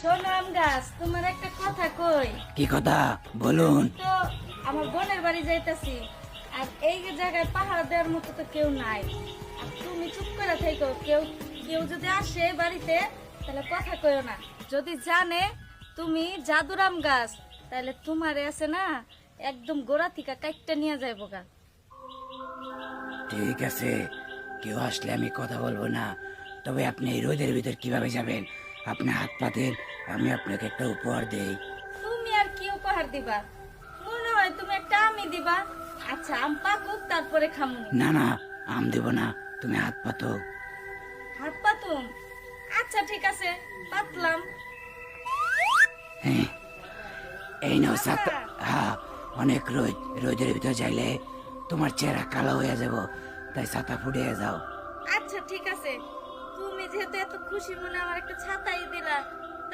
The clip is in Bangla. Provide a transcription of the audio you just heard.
শোনো আম গাছ, তোমার একটা কথা কই। কি কথা বলুন? তো আমার বোনের বাড়ি যাইতাছি, আর এই জায়গায় পাহাড় দেওয়ার মতো তো কেউ নাই। আর তুমি চুপ করে থেকো, কেউ কেউ যদি আসে বাড়িতে তাহলে কথা কইও না। যদি জানে তুমি জাদুরাম গাছ, তাহলে তোমারে আছে না একদম গোড়া থেকে কাইটটা নিয়ে যাইবো গা। ঠিক আছে, কেউ আসলে আমি কথা বলবো না। তবে আপনি এই রোদের ভিতর কিভাবে যাবেন? আপনি হাত পাতেন, আমি আপনাকে একটা উপহার দেই। তুমি আর কি উপহার দিবা? মনে হয় তুমি একটা আমি দিবা। আচ্ছা আম পাকুক তারপরে খামুনি। না না, আম দেব না, তুমি হাত পাতো। হাত পাতুম? আচ্ছা ঠিক আছে, পাতলাম। হ্যাঁ, এই নাও ছাতা। হ্যাঁ, অনেক রোদ, রোদের ভিতর যাইলে তোমার চেহারা কালো হয়ে যাব, তাই ছাতা ফুটিয়ে যাও। আচ্ছা ঠিক আছে, তুমি যেহেতু এত খুশি মনে আমার একটা ছাতাই দিলা,